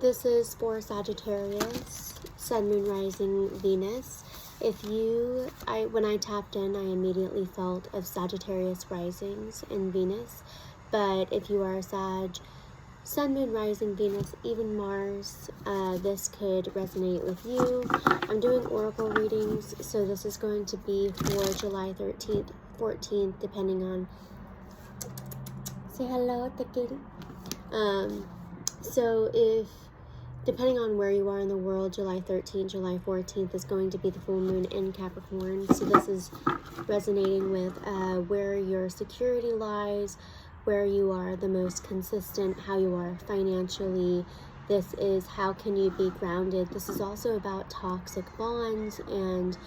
This is for Sagittarius, Sun, Moon, Rising, Venus. When I tapped in, I immediately felt of Sagittarius risings and Venus. But if you are a Sag, Sun, Moon, Rising, Venus, even Mars, this could resonate with you. I'm doing oracle readings, so this is going to be for July 13th, 14th, depending on... Say hello, the kitty. Depending on where you are in the world, July 13th, July 14th is going to be the full moon in Capricorn. So this is resonating with where your security lies, where you are the most consistent, how you are financially. This is how can you be grounded. This is also about toxic bonds and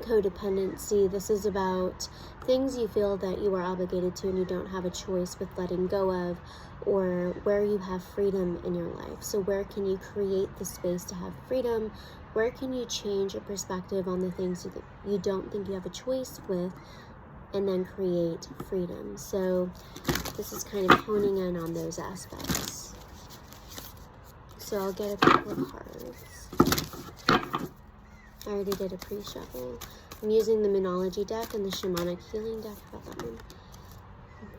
codependency. This is about things you feel that you are obligated to and you don't have a choice with letting go of, or where you have freedom in your life. So where can you create the space to have freedom? Where can you change your perspective on the things that you don't think you have a choice with, and then create freedom? So this is kind of honing in on those aspects. So I'll get a couple of cards. I already did a pre-shuffle. I'm using the Moonology deck and the Shamanic Healing deck for that one.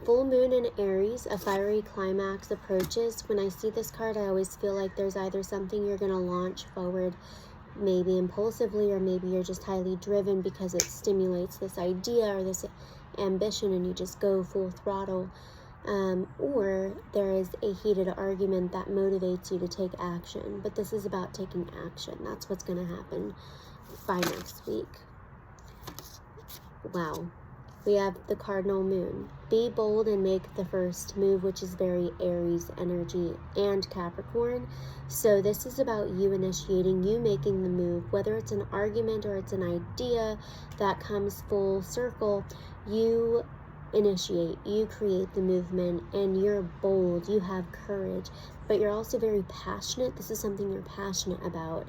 Full moon in Aries, a fiery climax approaches. When I see this card, I always feel like there's either something you're going to launch forward, maybe impulsively, or maybe you're just highly driven because it stimulates this idea or this ambition and you just go full throttle. Or there is a heated argument that motivates you to take action. But this is about taking action. That's what's going to happen by next week. Wow. We have the cardinal moon. Be bold and make the first move, which is very Aries energy and Capricorn. So this is about you initiating, you making the move, whether it's an argument or it's an idea that comes full circle. You initiate, you create the movement, and you're bold, you have courage, but you're also very passionate. This is something you're passionate about.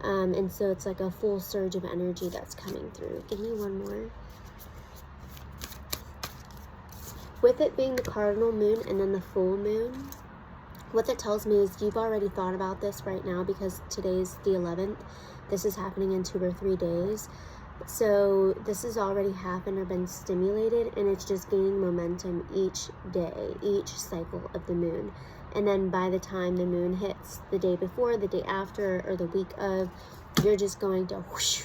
And so it's like a full surge of energy that's coming through. Give me one more. With it being the cardinal moon and then the full moon, what that tells me is you've already thought about this right now, because today's the 11th. This is happening in 2 or 3 days. So this has already happened or been stimulated, and it's just gaining momentum each day, each cycle of the moon. And then by the time the moon hits the day before, the day after, or the week of, you're just going to whoosh.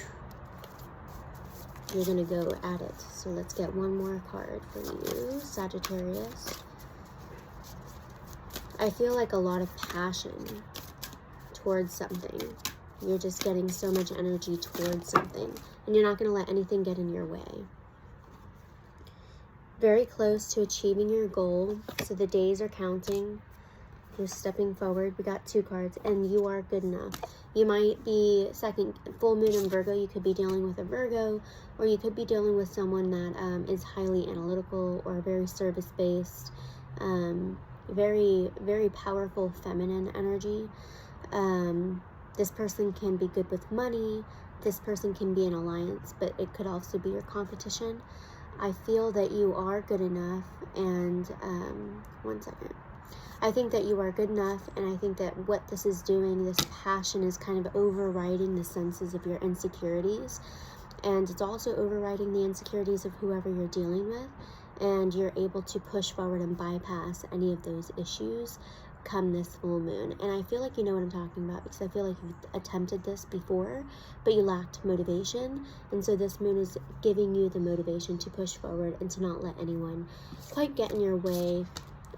You're going to go at it. So let's get one more card for you, Sagittarius. I feel like a lot of passion towards something. You're just getting so much energy towards something, and you're not going to let anything get in your way. Very close to achieving your goal. So the days are counting. You're stepping forward. We got 2 cards, and you are good enough. You might be full moon in Virgo. You could be dealing with a Virgo, or you could be dealing with someone that is highly analytical or very service-based, very, very powerful feminine energy. This person can be good with money. This person can be an alliance, but it could also be your competition. I feel that you are good enough, and one second. I think that you are good enough, and I think that what this is doing, this passion, is kind of overriding the senses of your insecurities, and it's also overriding the insecurities of whoever you're dealing with, and you're able to push forward and bypass any of those issues come this full moon. And I feel like you know what I'm talking about, because I feel like you've attempted this before, but you lacked motivation, and so this moon is giving you the motivation to push forward and to not let anyone quite get in your way.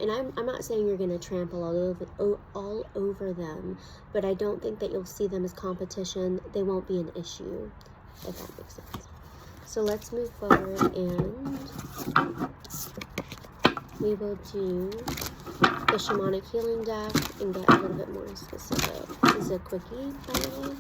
And I'm not saying you're going to trample all over them, but I don't think that you'll see them as competition. They won't be an issue, if that makes sense. So let's move forward, and we will do the Shamanic Healing deck and get a little bit more specific. This is a quickie, by the way.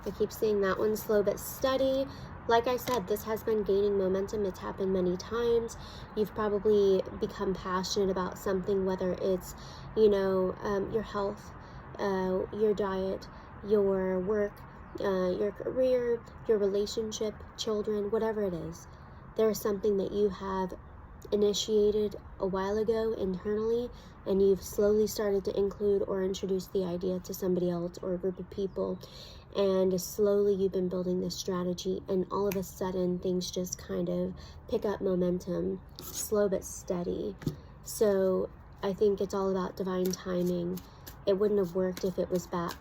I keep seeing that one, slow but steady. Like I said, this has been gaining momentum. It's happened many times. You've probably become passionate about something, whether it's, your health, your diet, your work, your career, your relationship, children, whatever it is. There is something that you have initiated a while ago internally, and you've slowly started to include or introduce the idea to somebody else or a group of people, and slowly you've been building this strategy, and all of a sudden things just kind of pick up momentum, slow but steady. So I think it's all about divine timing. It wouldn't have worked if it was back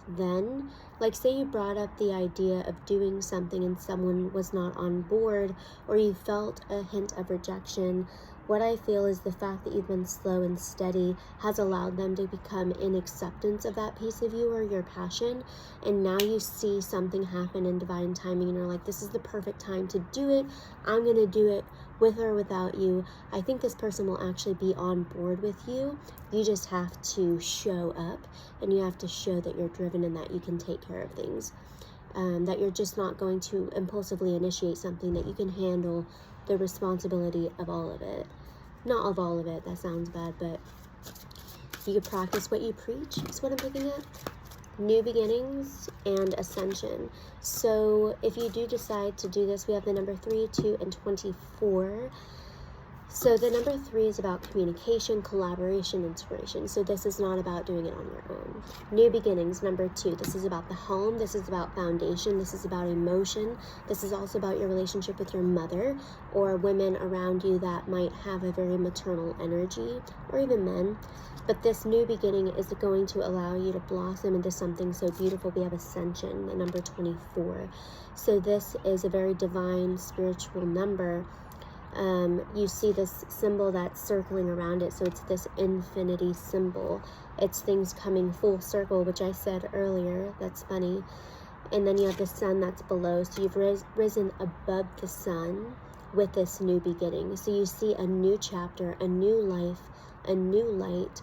then. Like, say you brought up the idea of doing something and someone was not on board, or you felt a hint of rejection. What I feel is the fact that you've been slow and steady has allowed them to become in acceptance of that piece of you or your passion. And now you see something happen in divine timing and you're like, this is the perfect time to do it. I'm going to do it with or without you. I think this person will actually be on board with you. You just have to show up, and you have to show that you're driven and that you can take care of things. That you're just not going to impulsively initiate something, that you can handle the responsibility of all of it. Not of all of it, that sounds bad, but you could practice what you preach, is what I'm picking up. New beginnings and ascension. So if you do decide to do this, we have the number 3, 2, and 24. So the number 3 is about communication, collaboration, inspiration. So this is not about doing it on your own. New beginnings, number 2. This is about the home. This is about foundation. This is about emotion. This is also about your relationship with your mother or women around you that might have a very maternal energy, or even men. But this new beginning is going to allow you to blossom into something so beautiful. We have ascension, the number 24. So this is a very divine, spiritual number. You see this symbol that's circling around it, so it's this infinity symbol. It's things coming full circle, which I said earlier. That's funny. And then you have the sun that's below, so you've risen above the sun with this new beginning. So you see a new chapter, a new life, a new light.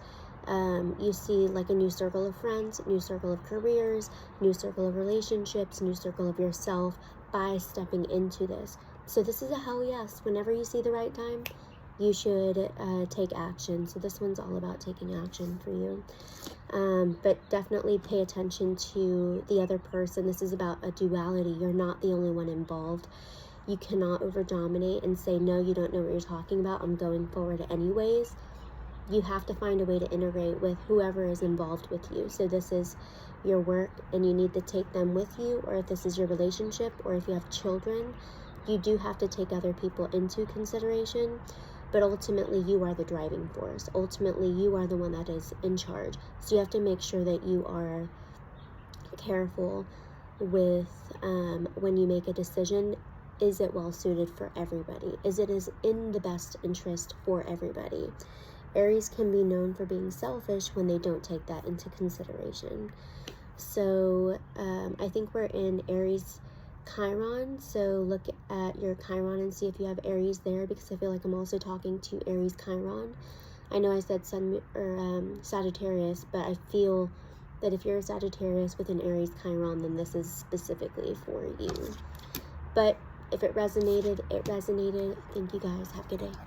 You see like a new circle of friends, new circle of careers, new circle of relationships, new circle of yourself by stepping into this. So this is a hell yes. Whenever you see the right time, you should take action. So this one's all about taking action for you. But definitely pay attention to the other person. This is about a duality. You're not the only one involved. You cannot over-dominate and say, no, you don't know what you're talking about. I'm going forward anyways. You have to find a way to integrate with whoever is involved with you. So this is your work, and you need to take them with you, or if this is your relationship, or if you have children, you do have to take other people into consideration, but ultimately you are the driving force. Ultimately, you are the one that is in charge. So you have to make sure that you are careful with when you make a decision. Is it well suited for everybody? Is in the best interest for everybody? Aries can be known for being selfish when they don't take that into consideration. So I think we're in Aries Chiron, so look at your Chiron and see if you have Aries there, because I feel like I'm also talking to Aries Chiron. I know I said Sun or Sagittarius, but I feel that if you're a Sagittarius with an Aries Chiron, then this is specifically for you. But if it resonated, it resonated. Thank you guys. Have a good day.